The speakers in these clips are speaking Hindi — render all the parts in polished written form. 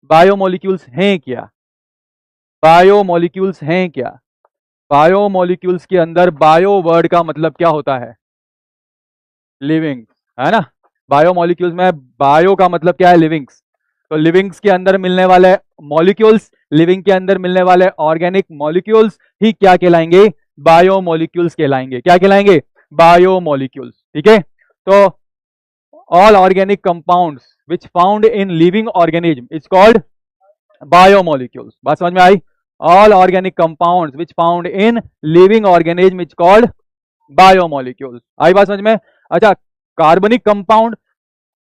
बायोमोलिक्यूल्स हैं क्या? बायोमोलिक्यूल्स हैं क्या? बायोमोलिक्यूल्स के अंदर बायो वर्ड का मतलब क्या होता है? लिविंग, है ना? बायोमोलिक्यूल्स में बायो का मतलब क्या है? लिविंग्स। तो लिविंग्स के अंदर मिलने वाले मॉलिक्यूल्स, लिविंग के अंदर मिलने वाले ऑर्गेनिक मॉलिक्यूल्स ही क्या कहलाएंगे? बायोमोलिक्यूल्स कहलाएंगे। क्या कहलाएंगे? बायोमोलिक्यूल्स। ठीक है। तो all organic compounds which found in living organism is called biomolecules। बात समझ में आई? all organic compounds which found in living organism is called biomolecules। आई बात समझ में? अच्छा, कार्बनिक कंपाउंड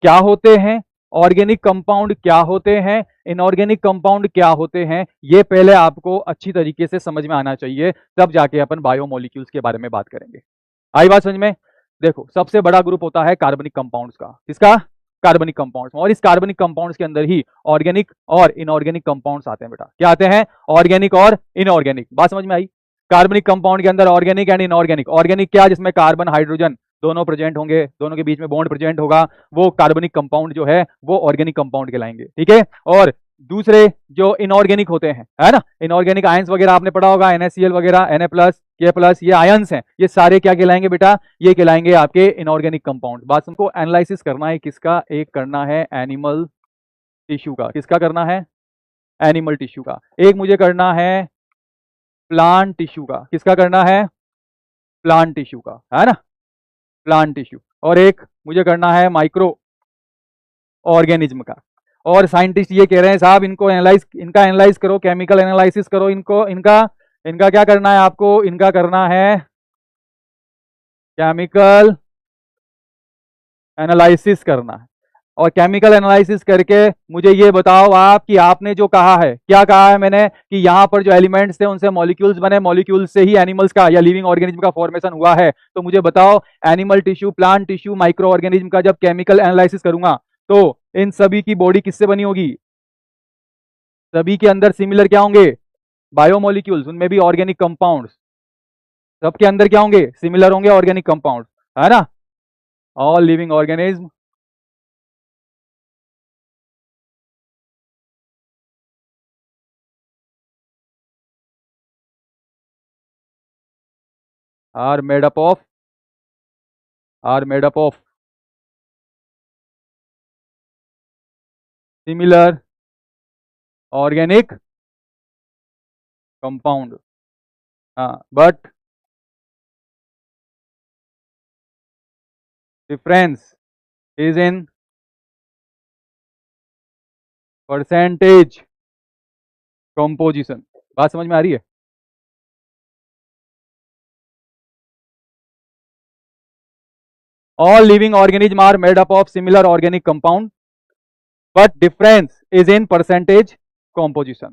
क्या होते हैं, ऑर्गेनिक कंपाउंड क्या होते हैं, इनऑर्गेनिक कंपाउंड क्या होते हैं, ये पहले आपको अच्छी तरीके से समझ में आना चाहिए, तब जाके अपन बायोमोलिक्यूल्स के बारे में बात करेंगे। आई बात समझ में? देखो, सबसे बड़ा ग्रुप होता है कार्बनिक कंपाउंड्स का। किसका? कार्बनिक कंपाउंड्स। और इस कार्बनिक कंपाउंड्स के अंदर ही ऑर्गेनिक और इनऑर्गेनिक कंपाउंड्स आते हैं बेटा। क्या आते हैं? ऑर्गेनिक और इनऑर्गेनिक। बात समझ में आई? कार्बनिक कंपाउंड के अंदर ऑर्गेनिक एंड इनऑर्गेनिक। ऑर्गेनिक क्या? जिसमें कार्बन हाइड्रोजन दोनों प्रेजेंट होंगे, दोनों के बीच में बॉन्ड प्रेजेंट होगा, वो कार्बनिक कंपाउंड जो है वो ऑर्गेनिक कंपाउंड कहलाएंगे। ठीक है। और दूसरे जो इनऑर्गेनिक होते हैं, है ना, इनऑर्गेनिक आयंस वगैरह आपने पढ़ा होगा, NaCl वगैरह, Na+, K+, ये आयंस हैं, ये सारे क्या कहलाएंगे बेटा? ये कहलाएंगे आपके इनऑर्गेनिक कंपाउंड। बात हमको एनालिसिस करना है किसका? एक करना है एनिमल टिश्यू का। किसका करना है? एनिमल टिश्यू का। एक मुझे करना है प्लांट टिश्यू का। किसका करना है? प्लांट टिश्यू का, है ना, प्लांट टिश्यू। और एक मुझे करना है माइक्रो ऑर्गेनिज्म का। और साइंटिस्ट ये कह रहे हैं साहब इनको इनका एनालाइज करो, केमिकल एनालिसिस करो, इनको इनका इनका क्या करना है आपको? इनका करना है केमिकल एनालिसिस करना है। और केमिकल एनालिसिस करके मुझे ये बताओ आप कि आपने जो कहा है, क्या कहा है मैंने, कि यहाँ पर जो एलिमेंट्स थे उनसे मॉलिक्यूल्स बने, मॉलिक्यूल्स से ही एनिमल्स का या लिविंग ऑर्गेनिज्म का फॉर्मेशन हुआ है। तो मुझे बताओ, animal tissue, plant tissue, micro organism का जब केमिकल एनालिसिस करूंगा तो इन सभी की बॉडी किससे बनी होगी? सभी के अंदर सिमिलर क्या होंगे? बायोमोलिक्यूल्स, उनमें भी ऑर्गेनिक कंपाउंड्स, सबके अंदर क्या होंगे? सिमिलर होंगे ऑर्गेनिक कंपाउंड, है ना। All living organism are made up of similar organic compound। हाँ, but difference is in percentage composition। बात समझ में आ रही है? all living organisms are made up of similar organic compound but difference is in percentage composition।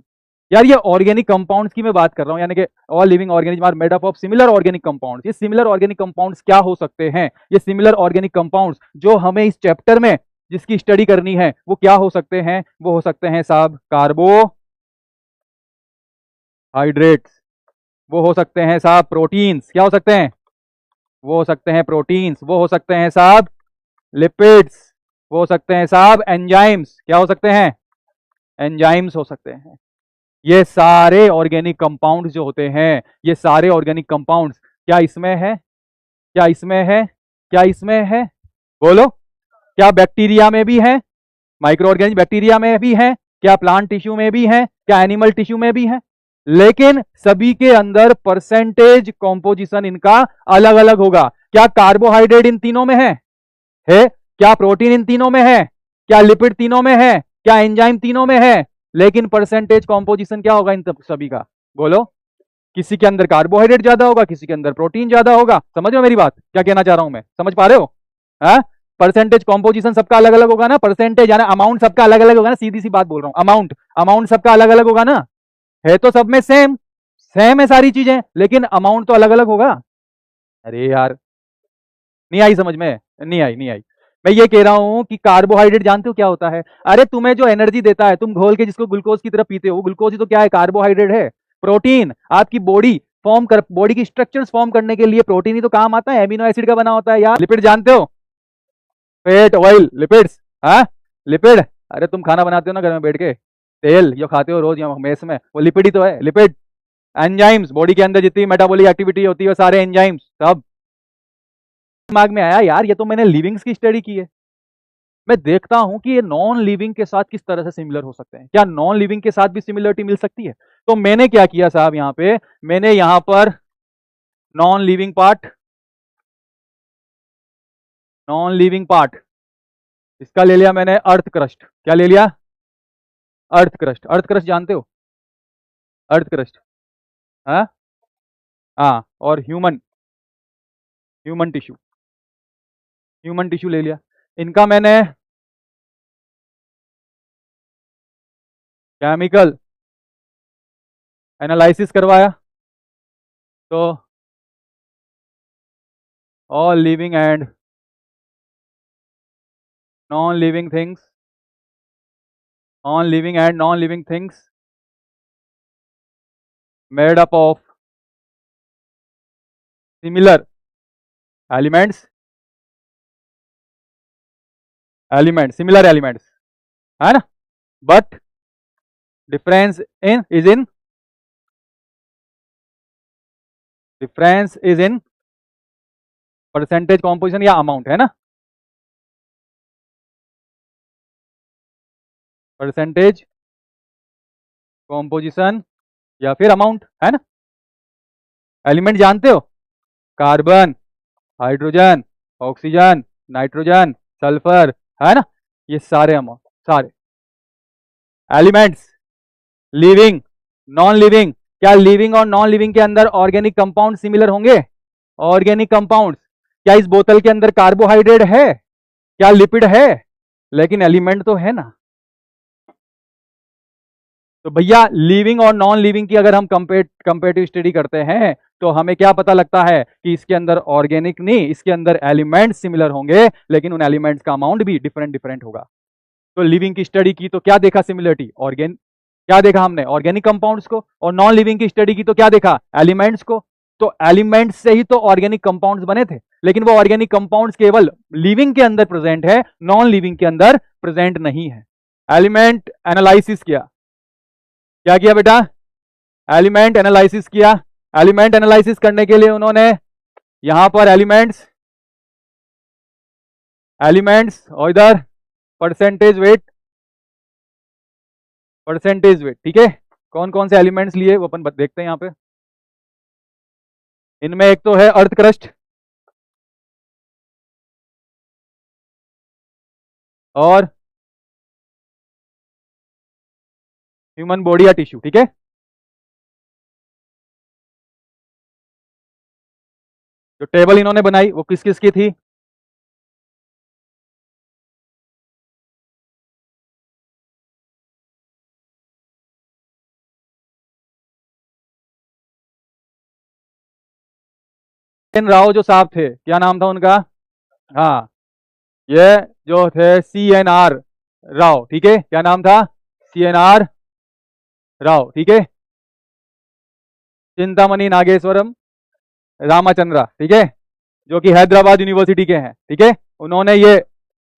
यार ये ऑर्गेनिक कंपाउंड्स की मैं बात कर रहा हूं, यानी कि all living organism are made up of similar organic compounds. ये सिमिलर ऑर्गेनिक कंपाउंड्स क्या हो सकते हैं? ये सिमिलर ऑर्गेनिक कंपाउंड्स जो हमें इस चैप्टर में जिसकी स्टडी करनी है वो क्या हो सकते हैं? वो हो सकते हैं साहब कार्बोहाइड्रेट्स, वो हो सकते हैं साहब प्रोटीन्स, क्या हो सकते हैं? वो हो सकते हैं प्रोटीन्स, वो हो सकते हैं साहब लिपिड्स, वो हो सकते हैं साहब एंजाइम्स, क्या हो सकते हैं? एंजाइम्स हो सकते हैं। ये सारे ऑर्गेनिक कंपाउंड्स जो होते हैं, ये सारे ऑर्गेनिक कंपाउंड्स क्या इसमें है? क्या इसमें है? क्या इसमें है? बोलो, क्या बैक्टीरिया में भी है? माइक्रो ऑर्गेनिज्म बैक्टीरिया में भी है? क्या प्लांट टिश्यू में भी है? क्या एनिमल टिश्यू में भी है? लेकिन सभी के अंदर परसेंटेज कॉम्पोजिशन इनका अलग अलग होगा। क्या कार्बोहाइड्रेट इन तीनों में है? क्या प्रोटीन इन तीनों में है? क्या लिपिड तीनों में है? क्या एंजाइम तीनों में है? लेकिन परसेंटेज कॉम्पोजिशन क्या होगा इन सभी का? बोलो, किसी के अंदर कार्बोहाइड्रेट ज्यादा होगा, किसी के अंदर प्रोटीन ज्यादा होगा। समझ रहे हो मेरी बात, क्या कहना चाह रहा हूं मैं? समझ पा रहे हो? परसेंटेज कॉम्पोजिशन सबका अलग अलग होगा ना, परसेंटेज यानी अमाउंट सबका अलग अलग होगा ना, सीधी सी बात बोल रहा हूं, अमाउंट अमाउंट सबका अलग अलग होगा ना। है तो सब में सेम सेम है सारी चीजें, लेकिन अमाउंट तो अलग अलग होगा। अरे यार, नहीं आई समझ में? नहीं आई। मैं ये कह रहा हूं कि कार्बोहाइड्रेट जानते हो क्या होता है? अरे तुम्हें जो एनर्जी देता है, तुम घोल के जिसको ग्लूकोज की तरह पीते हो, वो ग्लूकोज ही तो क्या है? कार्बोहाइड्रेट है। प्रोटीन आपकी बॉडी की स्ट्रक्चर्स फॉर्म करने के लिए प्रोटीन ही तो काम आता है, एमिनो एसिड का बना होता है यार। लिपिड जानते हो? Fat, oil, lipids. हाँ, लिपिड। अरे तुम खाना बनाते हो ना घर में बैठ के, तेल जो खाते हो रोज या मेस में, वो लिपिड ही तो है, लिपिड। एंजाइम्स, बॉडी के अंदर जितनी मेटाबॉलिक एक्टिविटी होती है सारे एंजाइम्स सब। दिमाग में आया यार ये तो मैंने लिविंग्स की स्टडी की है, मैं देखता हूं कि ये नॉन लिविंग के साथ किस तरह से सिमिलर हो सकते हैं, क्या नॉन लिविंग के साथ भी सिमिलरिटी मिल सकती है। तो मैंने क्या किया साहब, यहां पे मैंने यहां पर non living part, non living part इसका ले लिया मैंने अर्थ क्रस्ट। क्या ले लिया? Earth crust. अर्थ क्रस्ट जानते हो? अर्थ क्रस्ट, हाँ हाँ। और human, human tissue, human tissue ले लिया। इनका मैंने केमिकल एनालिसिस करवाया, तो all living and non living things, on living and non living things made up of similar elements, element similar elements, है ना, but difference in is in, difference is in percentage composition या अमाउंट, है ना, परसेंटेज कॉम्पोजिशन या फिर अमाउंट, है ना। एलिमेंट जानते हो? Carbon, hydrogen, oxygen, nitrogen, sulphur, है ना, ये सारे अमाउंट, सारे एलिमेंट्स। लिविंग, नॉन लिविंग, क्या लिविंग और नॉन लिविंग के अंदर ऑर्गेनिक कंपाउंड सिमिलर होंगे? ऑर्गेनिक कंपाउंड्स, क्या इस बोतल के अंदर कार्बोहाइड्रेट है, क्या लिपिड है, लेकिन एलिमेंट तो है ना। तो भैया लिविंग और नॉन लिविंग की अगर हम कंपेरेटिव स्टडी करते हैं तो हमें क्या पता लगता है कि इसके अंदर ऑर्गेनिक नहीं, इसके अंदर एलिमेंट्स सिमिलर होंगे लेकिन उन एलिमेंट्स का अमाउंट भी डिफरेंट डिफरेंट होगा। तो लिविंग की स्टडी की तो क्या देखा सिमिलरिटी, क्या देखा हमने, ऑर्गेनिक कंपाउंड्स को, और नॉन लिविंग की स्टडी की तो क्या देखा, एलिमेंट्स को। तो एलिमेंट्स से ही तो ऑर्गेनिक कंपाउंड्स बने थे, लेकिन वो ऑर्गेनिक कंपाउंड्स केवल लिविंग के अंदर प्रेजेंट है, नॉन लिविंग के अंदर प्रेजेंट नहीं है। एलिमेंट एनालिसिस किया, क्या किया बेटा, एलिमेंट एनालिसिस किया। एलिमेंट एनालिसिस करने के लिए उन्होंने यहां पर एलिमेंट्स, एलिमेंट्स और इधर परसेंटेज वेट, परसेंटेज वेट, ठीक है। कौन कौन से एलिमेंट्स लिए वो अपन देखते हैं यहां पे। इनमें एक तो है अर्थ क्रस्ट, और ह्यूमन बॉडी या टिश्यू, ठीक है। जो टेबल इन्होंने बनाई वो किस किस की थी, राव जो साहब थे, क्या नाम था उनका, हाँ ये जो थे CNR राव, ठीक है, क्या नाम था, CNR राव, ठीक है। चिंतामणि नागेश्वरम रामचंद्रा, ठीक है, जो कि हैदराबाद यूनिवर्सिटी के हैं, ठीक है। उन्होंने ये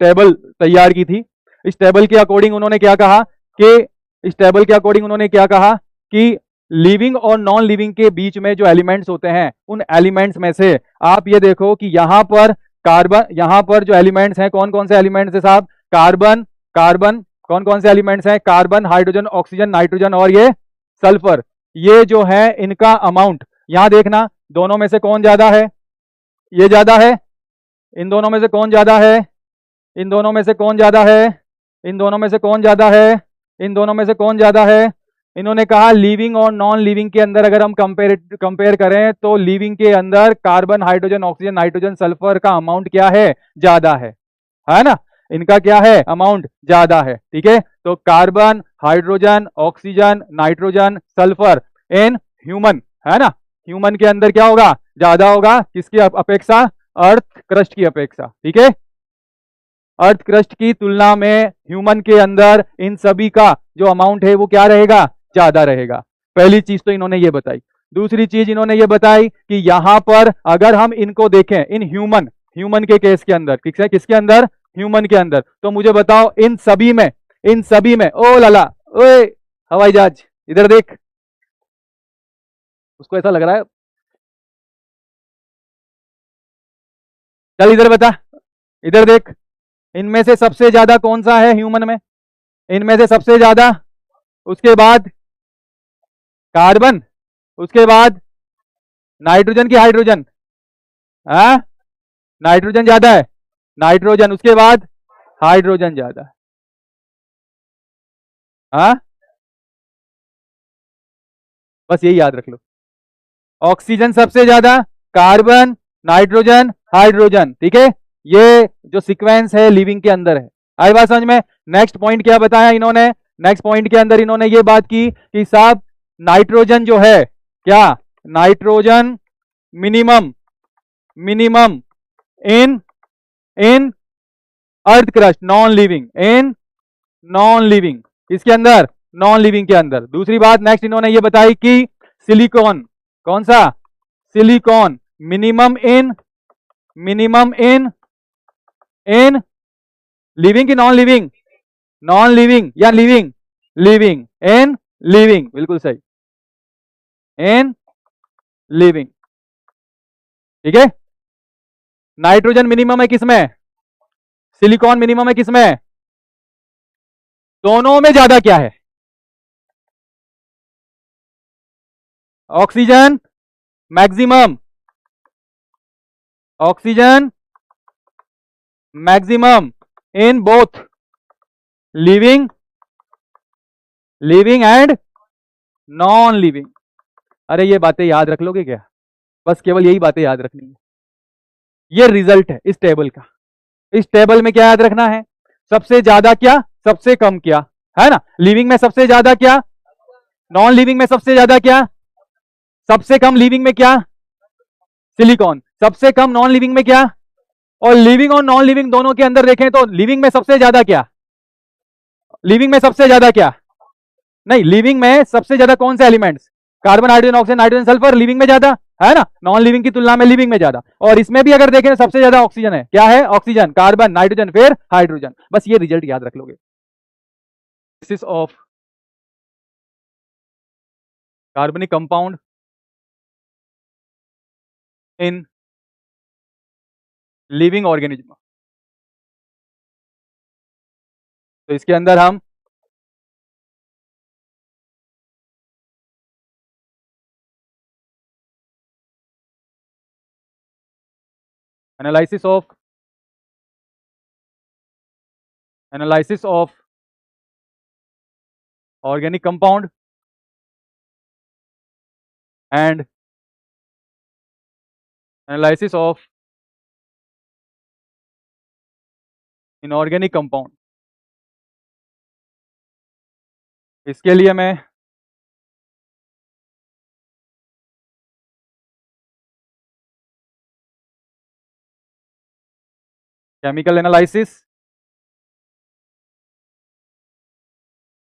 टेबल तैयार की थी। इस टेबल के अकॉर्डिंग उन्होंने क्या कहा कि, इस टेबल के अकॉर्डिंग उन्होंने क्या कहा कि लिविंग और नॉन लिविंग के बीच में जो एलिमेंट्स होते हैं उन एलिमेंट्स में से आप ये देखो कि यहां पर कार्बन, यहां पर जो एलिमेंट्स हैं कौन कौन से एलिमेंट्स है साहब, कार्बन, कार्बन, कौन कौन से एलिमेंट्स हैं, कार्बन, हाइड्रोजन, ऑक्सीजन, नाइट्रोजन और ये सल्फर। ये जो है इनका अमाउंट, यहां देखना दोनों में से कौन ज्यादा है, ये ज्यादा है, इन दोनों में से कौन ज्यादा है, इन दोनों में से कौन ज्यादा है, इन दोनों में से कौन ज्यादा है, इन दोनों में से कौन ज्यादा है। इन्होंने कहा लिविंग और नॉन लिविंग के अंदर अगर हम कंपेयर करें तो लिविंग के अंदर carbon, hydrogen, oxygen, nitrogen, sulphur का अमाउंट क्या है, ज्यादा है ना, इनका क्या है, अमाउंट ज्यादा है, ठीक है। तो carbon, hydrogen, oxygen, nitrogen, sulphur in human, है ना, ह्यूमन के अंदर क्या होगा, ज्यादा होगा, किसकी अपेक्षा, अर्थ क्रस्ट की अपेक्षा, ठीक है। अर्थ क्रस्ट की तुलना में ह्यूमन के अंदर इन सभी का जो अमाउंट है वो क्या रहेगा, ज्यादा रहेगा। पहली चीज तो इन्होंने ये बताई। दूसरी चीज इन्होंने ये बताई कि यहां पर अगर हम इनको देखें इन ह्यूमन, ह्यूमन के केस के अंदर, ठीक है, किसके अंदर, ह्यूमन के अंदर, तो मुझे बताओ इन सभी में, इन सभी में, ओ लाला ओए हवाई जहाज, इधर देख, उसको ऐसा लग रहा है। चल इधर बता, इधर देख, इनमें से सबसे ज्यादा कौन सा है ह्यूमन में, इनमें से सबसे ज्यादा, उसके बाद कार्बन, उसके बाद नाइट्रोजन की हाइड्रोजन, हाँ नाइट्रोजन ज्यादा है, नाइट्रोजन, उसके बाद हाइड्रोजन ज्यादा है, हाँ बस यही याद रख लो। ऑक्सीजन सबसे ज्यादा, कार्बन, नाइट्रोजन, हाइड्रोजन, ठीक है, ये जो सीक्वेंस है लिविंग के अंदर है। आई बात समझ में। नेक्स्ट पॉइंट क्या बताया इन्होंने, नेक्स्ट पॉइंट के अंदर इन्होंने ये बात की कि साहब नाइट्रोजन जो है, क्या nitrogen minimum, minimum in in earth crust, non living, in non living, इसके अंदर, नॉन लिविंग के अंदर। दूसरी बात नेक्स्ट इन्होंने ये बताई कि सिलिकॉन, कौन सा, silicon minimum in, minimum in in living की नॉन लिविंग, नॉन लिविंग या लिविंग, लिविंग इन लिविंग, बिल्कुल सही, इन लिविंग, ठीक है। नाइट्रोजन मिनिमम है किसमें, सिलिकॉन मिनिमम है किसमें, दोनों में ज्यादा क्या है, oxygen maximum, oxygen maximum in both living, living and non living. अरे ये बातें याद रख लोगे क्या, बस केवल यही बातें याद रखनी है। ये रिजल्ट है इस टेबल का। इस टेबल में क्या याद रखना है, सबसे ज्यादा क्या, सबसे कम क्या, है ना, लिविंग में सबसे ज्यादा क्या, नॉन लिविंग में सबसे ज्यादा क्या, सबसे कम लिविंग में क्या, सिलिकॉन, सबसे कम नॉन लिविंग में क्या, और लिविंग और नॉन लिविंग दोनों के अंदर देखें तो लिविंग में सबसे ज्यादा क्या, लिविंग में सबसे ज्यादा क्या, नहीं लिविंग में सबसे ज्यादा कौन से elements, carbon, hydrogen, oxygen, nitrogen, sulphur, living में ज्यादा है ना, नॉन लिविंग की तुलना में लिविंग में ज्यादा। और इसमें भी अगर देखें तो सबसे ज्यादा ऑक्सीजन है, क्या है, ऑक्सीजन, कार्बन, नाइट्रोजन, फिर हाइड्रोजन। बस ये रिजल्ट याद रख लोगे। ऑफ कार्बनिक कंपाउंड इन लिविंग ऑर्गेनिज्म, तो इसके अंदर हम analysis of, analysis of organic compound and analysis of inorganic compound, इसके लिए मैं केमिकल एनालिसिस,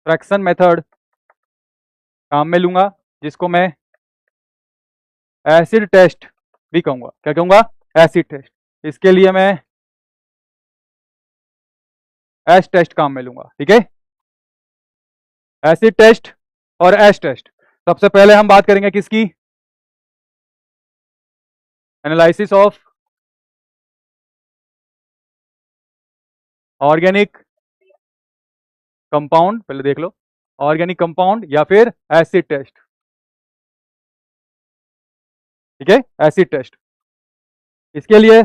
फ्रैक्शन मेथड काम में लूंगा, जिसको मैं एसिड टेस्ट भी कहूंगा। क्या कहूंगा, एसिड टेस्ट। इसके लिए मैं एस टेस्ट काम में लूंगा, ठीक है, एसिड टेस्ट और एस टेस्ट। सबसे पहले हम बात करेंगे किसकी, एनालिसिस ऑफ ऑर्गेनिक कंपाउंड, पहले देख लो, ऑर्गेनिक कंपाउंड या फिर एसिड टेस्ट, ठीक है, एसिड टेस्ट। इसके लिए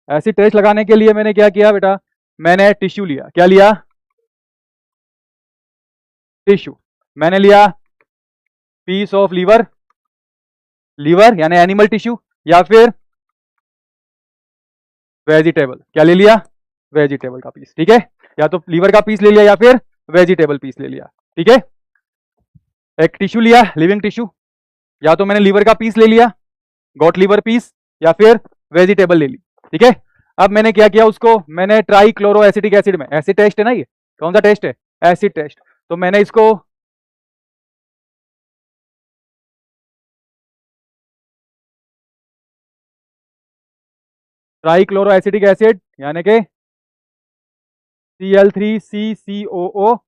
एसिड टेस्ट लगाने के लिए मैंने क्या किया बेटा, मैंने टिश्यू लिया, क्या लिया, टिश्यू, मैंने लिया पीस ऑफ लीवर, लीवर यानी एनिमल टिश्यू, या फिर वेजिटेबल, क्या ले लिया, वेजिटेबल का पीस, ठीक है, या तो लीवर का पीस ले लिया या फिर वेजिटेबल पीस ले लिया, ठीक है। एक टिश्यू लिया, लिविंग टिश्यू, या तो मैंने लीवर का पीस ले लिया, गॉट लीवर पीस, या फिर वेजिटेबल ले ली, ठीक है। अब मैंने क्या किया, उसको मैंने ट्राई क्लोरो एसिटिक एसिड में, एसिड टेस्ट है ना, ये कौन सा टेस्ट है, एसिड टेस्ट, तो मैंने इसको ट्राई क्लोरो एसिटिक एसिड यानी कि Cl3CCOOH,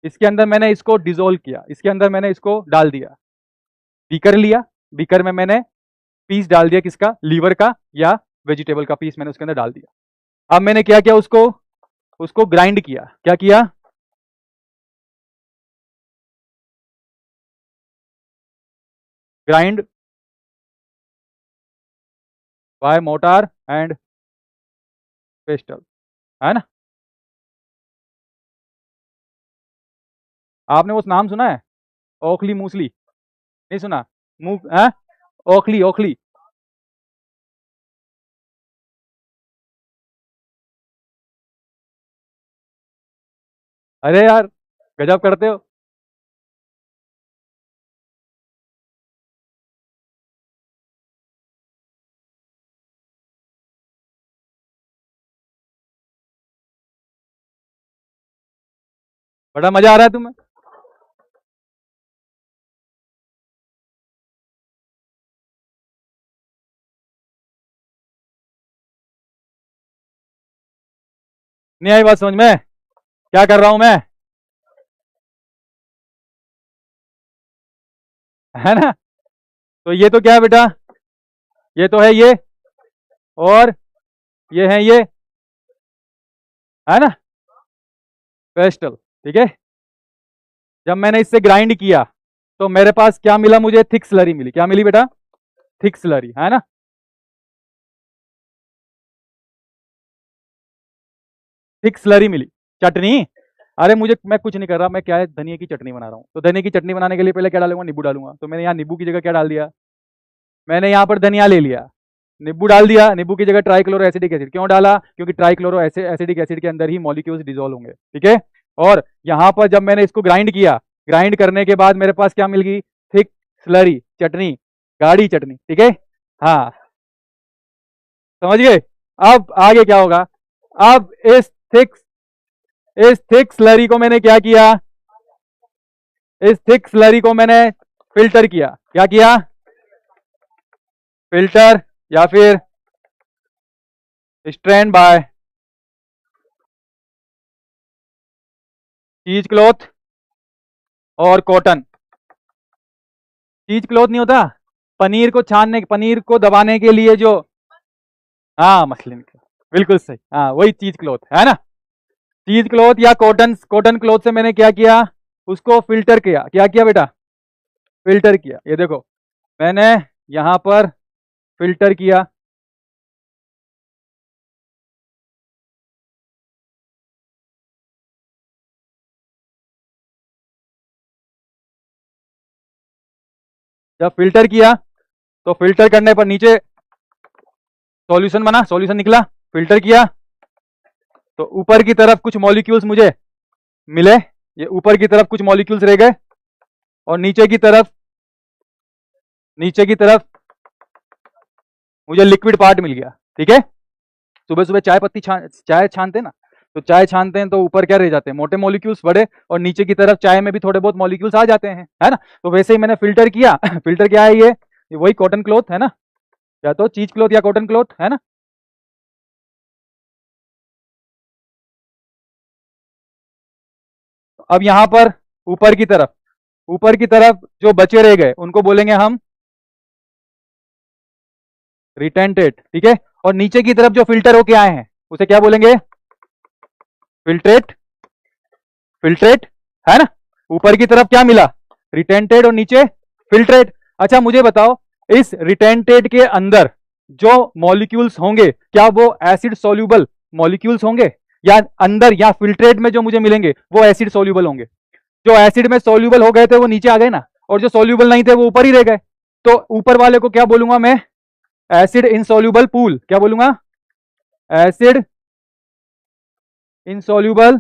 इसके अंदर मैंने इसको डिसोल्व किया, इसके अंदर मैंने इसको डाल दिया, बीकर लिया, बीकर में मैंने पीस डाल दिया, किसका, लीवर का या वेजिटेबल का पीस मैंने उसके अंदर डाल दिया। अब मैंने क्या किया, उसको ग्राइंड किया, क्या किया, grind by mortar and pestle, है ना। आपने वो नाम सुना है, ओखली मूसली, नहीं सुना, है, ओखली, ओखली। अरे यार, गजब करते हो। बड़ा मजा आ रहा है तुम्हें। नहीं आई बात समझ में, क्या कर रहा हूं मैं, है ना। तो ये तो क्या है बेटा, ये तो है ये, और ये है ये, है ना, पेस्टल, ठीक है। जब मैंने इससे ग्राइंड किया तो मेरे पास क्या मिला, मुझे थिक स्लरी मिली, क्या मिली बेटा, थिक स्लरी, है ना। थिक स्लरी मिली, चटनी। अरे मुझे, मैं कुछ नहीं कर रहा, मैं क्या है, धनिया की चटनी बना रहा हूँ। तो धनिया की चटनी बनाने के लिए पहले क्या डालूंगा, नींबू डालूंगा। तो मैंने यहाँ नींबू की जगह क्या डाल दिया, मैंने यहाँ पर धनिया ले लिया, नींबू डाल दिया, नींबू की जगह ट्राइक्लोरो एसिडिक एसिड क्यों डाला, क्योंकि ट्राइक्लोरो एसिडिक एसिड के अंदर ही मॉलिक्यूल्स डिसॉल्व होंगे, ठीक है। और यहाँ पर जब मैंने इसको ग्राइंड किया, ग्राइंड करने के बाद मेरे पास क्या मिल गई, थिक स्लरी चटनी, गाढ़ी चटनी, ठीक है। हाँ, समझ गए। अब आगे क्या होगा, अब थिक इस थिक स्लरी को मैंने क्या किया, इस थिक स्लरी को मैंने फिल्टर किया, क्या किया, फिल्टर, या फिर स्ट्रेन बाय चीज क्लॉथ और कॉटन। चीज क्लॉथ नहीं होता, पनीर को छानने, पनीर को दबाने के लिए जो, हाँ मसलिन, बिल्कुल सही, हाँ वही चीज क्लॉथ, है ना। चीज क्लॉथ या कॉटन, कॉटन क्लॉथ से मैंने क्या किया, उसको फिल्टर किया, क्या किया बेटा, फिल्टर किया। ये देखो, मैंने यहां पर फिल्टर किया, जब फिल्टर किया तो फिल्टर करने पर नीचे सॉल्यूशन बना, सॉल्यूशन निकला, फिल्टर किया तो ऊपर की तरफ कुछ मॉलिक्यूल्स मुझे मिले, ये ऊपर की तरफ कुछ मॉलिक्यूल्स रह गए, और नीचे की तरफ मुझे लिक्विड पार्ट मिल गया, ठीक है। सुबह सुबह चाय छानते हैं ना, तो चाय छानते हैं तो ऊपर क्या रह जाते हैं, मोटे मॉलिक्यूल्स बड़े, और नीचे की तरफ चाय में भी थोड़े बहुत मॉलिक्यूल्स आ जाते हैं, है ना। तो वैसे ही मैंने फिल्टर किया फिल्टर क्या है, ये वही कॉटन क्लॉथ है ना, या तो चीज क्लॉथ या कॉटन क्लॉथ, है ना। अब यहां पर ऊपर की तरफ, ऊपर की तरफ जो बचे रह गए उनको बोलेंगे हम रिटेंटेड, ठीक है। और नीचे की तरफ जो फिल्टर होके आए हैं उसे क्या बोलेंगे, फिल्ट्रेट, फिल्ट्रेट, है ना। ऊपर की तरफ क्या मिला, रिटेंटेड, और नीचे फिल्ट्रेट। अच्छा मुझे बताओ, इस रिटेंटेड के अंदर जो मॉलिक्यूल्स होंगे, क्या वो एसिड सोल्यूबल मॉलिक्यूल्स होंगे, या अंदर या फिल्ट्रेट में जो मुझे मिलेंगे वो एसिड सोल्यूबल होंगे। जो एसिड में सोल्यूबल हो गए थे वो नीचे आ गए ना, और जो सोल्यूबल नहीं थे वो ऊपर ही रह गए। तो ऊपर वाले को क्या बोलूंगा मैं, एसिड इनसोल्यूबल पूल, क्या बोलूंगा, एसिड इनसोल्यूबल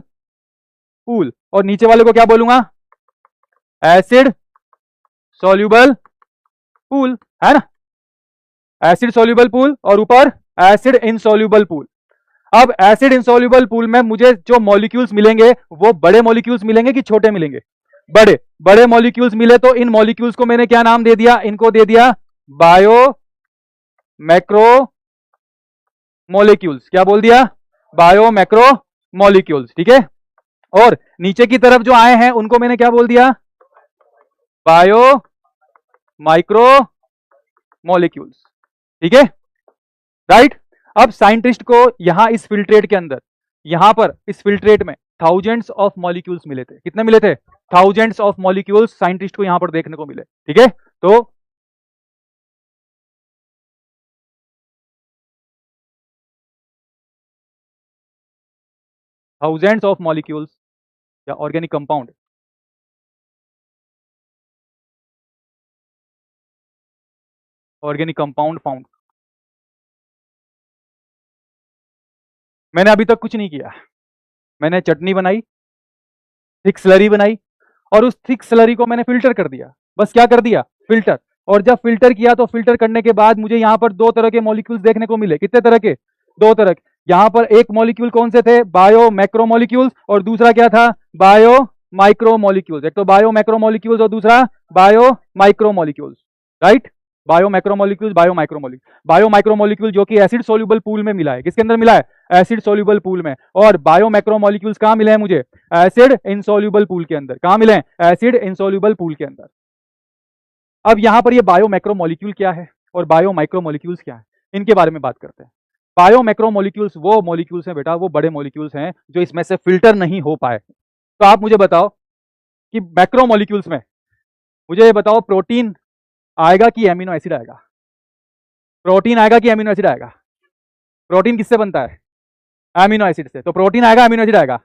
पूल। और नीचे वाले को क्या बोलूंगा, एसिड सोल्यूबल पूल, है ना, एसिड सोल्यूबल पूल, और ऊपर एसिड इनसोल्यूबल पूल। अब एसिड इनसोल्यूबल पूल में मुझे जो मॉलिक्यूल्स मिलेंगे वो बड़े मॉलिक्यूल्स मिलेंगे कि छोटे मिलेंगे, बड़े, बड़े मॉलिक्यूल्स मिले तो इन मॉलिक्यूल्स को मैंने क्या नाम दे दिया, इनको दे दिया बायो मैक्रो मॉलिक्यूल्स, क्या बोल दिया, बायो मैक्रो मॉलिक्यूल्स, ठीक है। और नीचे की तरफ जो आए हैं उनको मैंने क्या बोल दिया, बायो माइक्रो मॉलिक्यूल्स। ठीक है, राइट। अब साइंटिस्ट को यहां इस फिल्ट्रेट के अंदर, यहां पर इस फिल्ट्रेट में थाउजेंड्स ऑफ मॉलिक्यूल्स मिले थे। कितने मिले थे? थाउजेंड्स ऑफ मॉलिक्यूल्स साइंटिस्ट को यहां पर देखने को मिले। ठीक है, तो थाउजेंड्स ऑफ मॉलिक्यूल्स या organic compound, organic compound found. मैंने अभी तक कुछ नहीं किया, मैंने चटनी बनाई, थिक स्लरी बनाई, और उस थिक स्लरी को मैंने फिल्टर कर दिया। बस क्या कर दिया? फिल्टर। और जब फिल्टर किया तो फिल्टर करने के बाद मुझे यहां पर दो तरह के मॉलिक्यूल्स देखने को मिले। कितने तरह के? दो तरह के। यहां पर एक मॉलिक्यूल कौन से थे? बायो मैक्रो मॉलिक्यूल्स, और दूसरा क्या था? Bio micro molecules. एक तो बायो मैक्रो मॉलिक्यूल्स और दूसरा bio micro molecules, right. Bio macro molecules, bio micro molecule. Bio micro molecule जो कि एसिड सोल्यूबल पूल में मिला है। किसके अंदर मिला है? एसिड सोल्यूबल पूल में। और बायो मैक्रो मॉलिक्यूल्स कहां मिले हैं मुझे? एसिड इनसोल्यूबल पूल के अंदर। कहां मिले हैं? एसिड इनसोल्यूबल पूल के अंदर। अब यहां पर ये बायो मैक्रो मॉलिक्यूल क्या है और बायो माइक्रो मॉलिक्यूल्स क्या है, इनके बारे में बात करते हैं। बायो मैक्रो मॉलिक्यूल्स वो मॉलिक्यूल्स हैं बेटा, वो बड़े मॉलिक्यूल्स हैं जो इसमें से फिल्टर नहीं हो पाए। तो आप मुझे बताओ कि मैक्रो मॉलिक्यूल्स में, मुझे ये बताओ, प्रोटीन आएगा कि एमिनो एसिड आएगा? प्रोटीन आएगा कि एमिनो एसिड आएगा? प्रोटीन किससे बनता है? एमिनो एसिड से। तो प्रोटीन आएगा, एमिनो एसिड आएगा?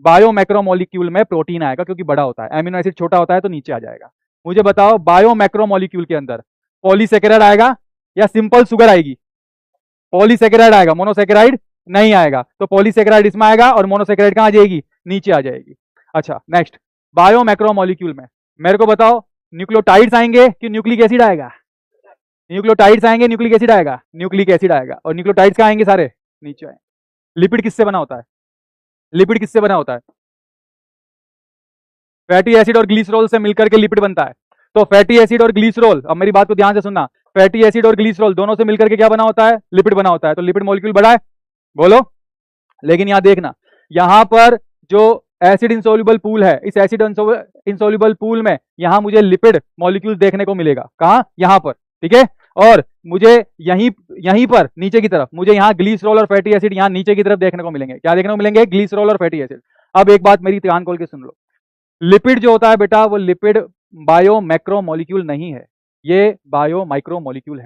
बायो मैक्रो मॉलिक्यूल में प्रोटीन आएगा क्योंकि बड़ा होता है, एमिनो एसिड छोटा होता है तो नीचे आ जाएगा। मुझे बताओ बायो मैक्रो मॉलिक्यूल के अंदर पॉलीसेकेराइड आएगा या सिंपल शुगर आएगी? पॉलीसेकेराइड आएगा, मोनोसेकेराइड नहीं आएगा। तो पॉलीसेकेराइड इसमें आएगा और मोनोसेकेराइड कहां आ जाएगी? नीचे आ जाएगी। अच्छा, नेक्स्ट, बायो मैक्रो मॉलिक्यूल में मेरे को बताओ न्यूक्लियोटाइड्स आएंगे कि न्यूक्लिक एसिड आएगा? न्यूक्लियोटाइड्स आएंगे, न्यूक्लिक एसिड आएगा? न्यूक्लिक एसिड आएगा। और न्यूक्लियोटाइड्स कहां आएंगे? सारे नीचे आएंगे। लिपिड किससे बना होता है? लिपिड किससे बना होता है? फैटी एसिड और ग्लिसरॉल से मिलकर के लिपिड बनता है। तो फैटी एसिड और ग्लिसरॉल, अब मेरी बात को ध्यान से सुनना, फैटी एसिड और ग्लिसरॉल दोनों से मिलकर के क्या बना होता है? लिपिड बना होता है। तो लिपिड मॉलिक्यूल बड़ा है, बोलो। लेकिन यहां देखना, यहां पर जो एसिड इंसोल्यूबल पूल है, इस एसिड इंसोल्यूबल पूल में यहां मुझे लिपिड मॉलिक्यूल देखने को मिलेगा। कहां? यहां पर। ठीक है, और मुझे यहीं यहीं पर नीचे की तरफ मुझे यहां ग्लिसरॉल और फैटी एसिड यहां नीचे की तरफ देखने को मिलेंगे। क्या देखने को मिलेंगे? ग्लिसरॉल और फैटी एसिड। अब एक बात मेरी कान खोल के सुन लो, लिपिड जो होता है बेटा, वो लिपिड बायो मैक्रो मॉलिक्यूल नहीं है, ये बायो माइक्रो मॉलिक्यूल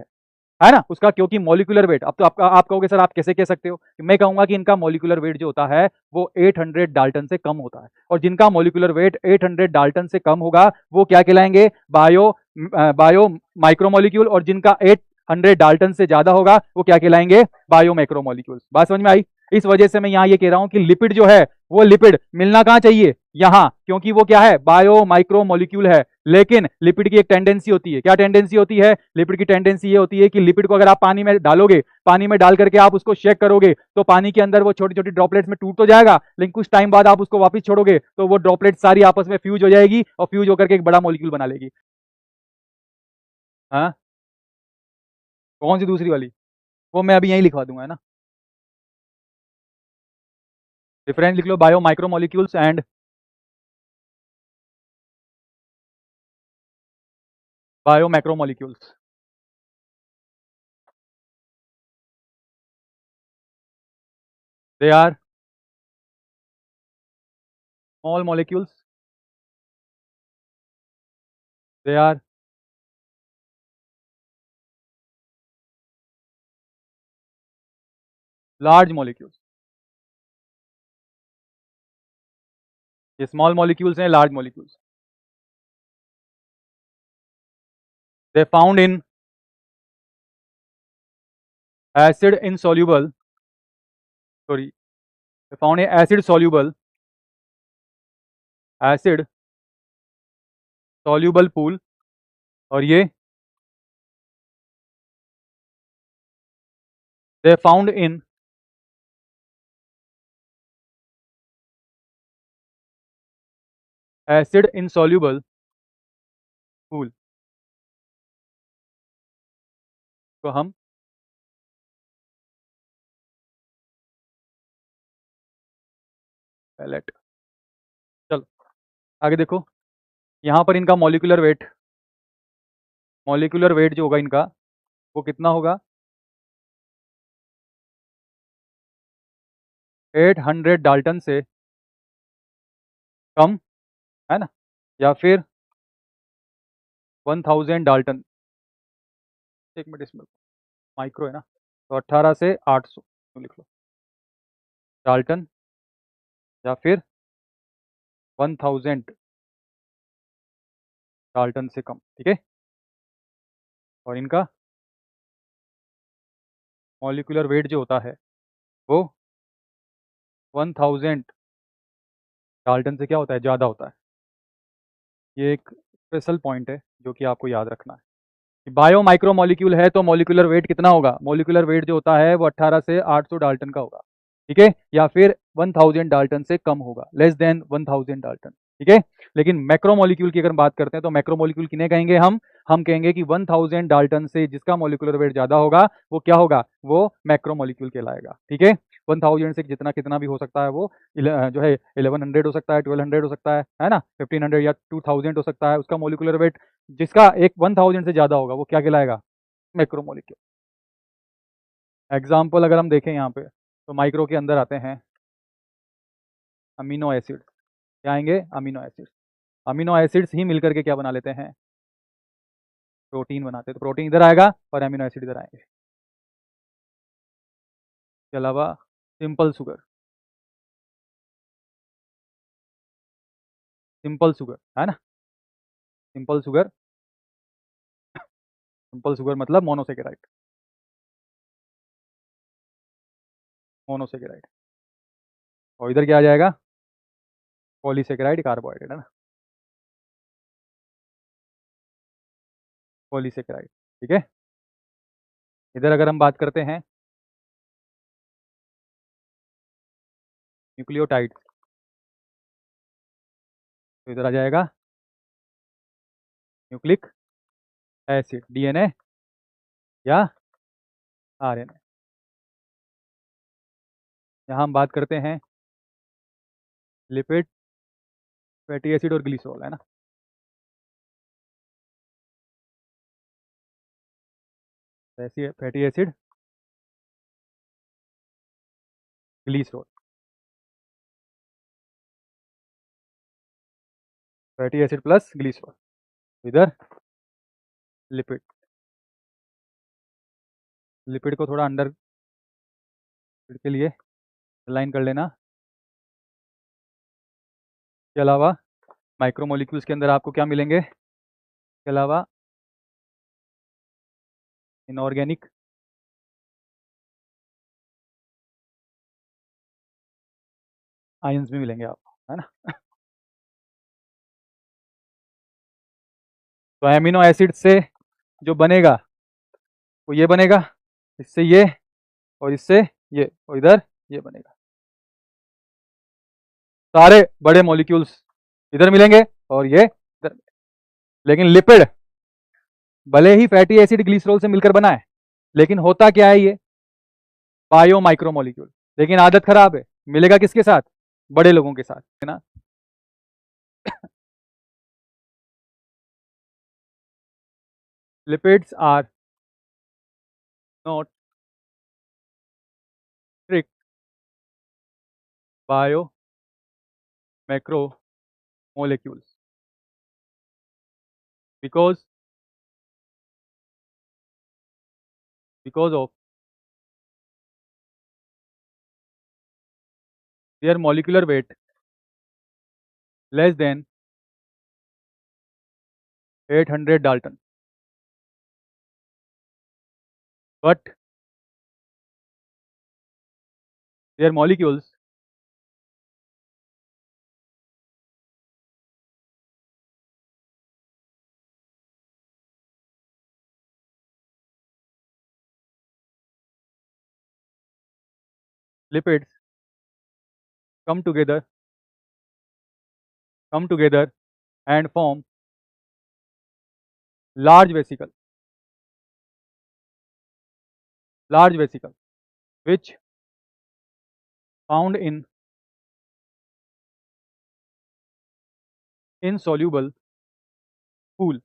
है ना उसका, क्योंकि मॉलिक्यूलर वेट, अब तो आप कहोगे सर आप कैसे कह सकते हो? मैं कहूंगा कि इनका मॉलिक्यूलर वेट जो होता है वो 800 डाल्टन से कम होता है, और जिनका मॉलिक्यूलर वेट 800 डाल्टन से कम होगा वो क्या कहलाएंगे? Bio micro molecule. और जिनका 800 डाल्टन से ज्यादा होगा वो क्या कहलाएंगे? Bio macro molecule. बात समझ में आई? इस वजह से मैं यहां ये कह रहा हूं कि लिपिड जो है वो लिपिड मिलना कहां चाहिए? यहां, क्योंकि वो क्या है? बायो माइक्रो मॉलिक्यूल है। लेकिन लिपिड की एक टेंडेंसी होती है। क्या टेंडेंसी होती है? लिपिड की टेंडेंसी ये होती है कि लिपिड को अगर आप पानी में डालोगे, पानी में डाल करके आप उसको शेक करोगे, तो पानी के अंदर वो छोटी छोटी ड्रॉपलेट्स में टूट तो जाएगा, लेकिन कुछ टाइम बाद आप उसको वापस छोड़ोगे तो वो ड्रॉपलेट सारी आपस में फ्यूज हो जाएगी और फ्यूज होकर के एक बड़ा मॉलिक्यूल बना लेगी। हाँ, कौन सी दूसरी वाली? वो मैं अभी यहीं लिखवा दूंगा, है ना। डिफरेंस लिख लो, bio micro molecules and bio macro molecules. They are small molecules, they are large molecules. ये स्मॉल मॉलिक्यूल्स हैं, large molecules. They found in acid insoluble, sorry, found in acid soluble, acid soluble pool. और ये they found in acid insoluble pool. तो हम पैलेट आगे देखो, यहाँ पर इनका मॉलिक्यूलर वेट जो होगा इनका वो कितना होगा? 800 डाल्टन से कम, है ना, या फिर 1000 डाल्टन। एक मिनट, इसमें माइक्रो है ना, तो 18 से 800 लिख लो डाल्टन, या फिर 1000 डाल्टन से कम, ठीक है। और इनका मॉलिक्यूलर वेट जो होता है वो 1000 डाल्टन से क्या होता है, ज़्यादा होता है। ये एक स्पेशल पॉइंट है जो कि आपको याद रखना है। बायो माइक्रो मॉलिक्यूल है तो मॉलिक्यूलर वेट कितना होगा? मॉलिक्यूलर वेट जो होता है वो 18 से 800 डाल्टन का होगा, ठीक है, या फिर 1000 डाल्टन से कम होगा, लेस देन 1000 डाल्टन, ठीक है। लेकिन मैक्रो मॉलिक्यूल की अगर बात करते हैं तो मैक्रो मॉलिक्यूल किन्हें कहेंगे हम कहेंगे कि 1000 डाल्टन से जिसका मॉलिक्यूलर वेट ज़्यादा होगा वो क्या होगा? वो मैक्रो मॉलिक्यूल कहलाएगा, ठीक है। 1000 से जितना कितना भी हो सकता है वो जो है 1100 हो सकता है, 1200 हो सकता है ना, 1500 या 2000 हो सकता है। उसका मॉलिक्यूलर वेट जिसका एक 1000 से ज़्यादा होगा वो क्या कहलाएगा? मैक्रोमोलिक्यूल। एग्जाम्पल अगर हम देखें यहाँ पे तो माइक्रो के अंदर आते हैं अमीनो एसिड। क्या आएंगे? Amino acids. अमीनो एसिड्स ही मिलकर के क्या बना लेते हैं? प्रोटीन बनाते हैं। तो प्रोटीन इधर आएगा और अमीनो एसिड इधर आएंगे। इसके अलावा सिंपल शुगर, सिंपल शुगर है ना, सिंपल शुगर, सिंपल शुगर मतलब मोनोसेकेराइड, मोनोसेकेराइड। और इधर क्या आ जाएगा? पॉलीसेकेराइड, कार्बोहाइड्रेट, है ना, पॉलीसेकेराइड, ठीक है। इधर अगर हम बात करते हैं न्यूक्लियोटाइड, तो इधर आ जाएगा न्यूक्लिक एसिड, डीएनए या आरएनए। यहाँ हम बात करते हैं लिपिड, फैटी एसिड और ग्लिसरॉल, है ना। Fatty acid, glycerol, fatty acid plus glycerol. इधर लिपिड, लिपिड को थोड़ा अंडर के लिए लाइन कर लेना। इसके अलावा माइक्रोमोलिक्यूल्स के अंदर आपको क्या मिलेंगे? इसके अलावा इनऑर्गेनिक आयंस भी मिलेंगे आपको, है ना। तो एमिनो एसिड से जो बनेगा वो ये बनेगा, इससे ये, और इससे ये, और इधर ये बनेगा। सारे बड़े मॉलिक्यूल्स इधर मिलेंगे और ये इधर। लेकिन लिपिड भले ही फैटी एसिड ग्लिसरॉल से मिलकर बना है, लेकिन होता क्या है? ये बायो माइक्रोमोलिक्यूल। लेकिन आदत खराब है, मिलेगा किसके साथ? बड़े लोगों के साथ, है ना। Lipids are not strict bio macromolecules because of their molecular weight less than 800 Dalton, but their molecules lipids come together and form large vesicle, which found in insoluble pool.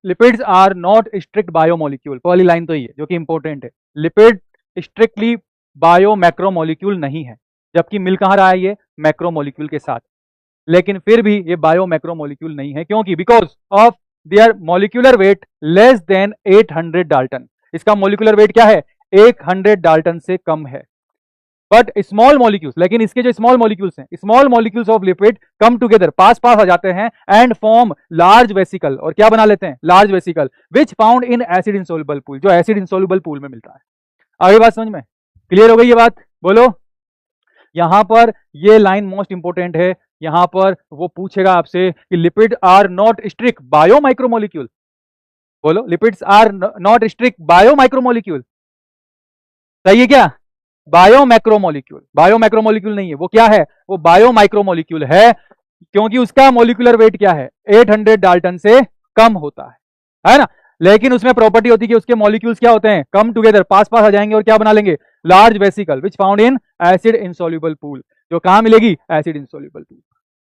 Lipids are not strict biomolecule, पहली लाइन तो ये जो कि इंपॉर्टेंट है, लिपिड स्ट्रिक्टली बायोमैक्रोमोलिक्यूल नहीं है, जबकि मिल कहां रहा है ये मैक्रोमोलिक्यूल के साथ, लेकिन फिर भी ये बायोमैक्रोमोलिक्यूल नहीं है, क्योंकि because of their molecular weight less than 800 Dalton, इसका मॉलिक्यूलर वेट क्या है 100 डाल्टन से कम है। बट स्मॉल मॉलिक्यूल्स, लेकिन इसके जो स्मॉल मॉलिक्यूल्स हैं, small molecules of lipid come together, पास आ जाते हैं एंड फॉर्म लार्ज वेसिकल, और क्या बना लेते हैं large vesicle, which found in acid insoluble pool, जो एसिड इंसोल्युबल पूल में मिलता है। आगे बात समझ में क्लियर हो गई ये बात, बोलो। यहां पर ये लाइन मोस्ट इंपोर्टेंट है, यहां पर वो पूछेगा आपसे कि lipid are not strict bio micromolecule, बोलो lipids are not strict bio micromolecule, सही है क्या? बायो मैक्रोमोलिक्यूल नहीं है, वो क्या है, वो बायो माइक्रोमोलिक्यूल है, क्योंकि उसका मोलिकुलर वेट क्या है 800 डाल्टन से कम होता है ना। लेकिन उसमें प्रॉपर्टी होती है कि उसके मॉलिक्यूल्स क्या होते हैं, कम टुगेदर, पास आ जाएंगे और क्या बना लेंगे, large vesicle, which found in acid insoluble pool, जो कहां मिलेगी एसिड इंसोल्युबल पूल।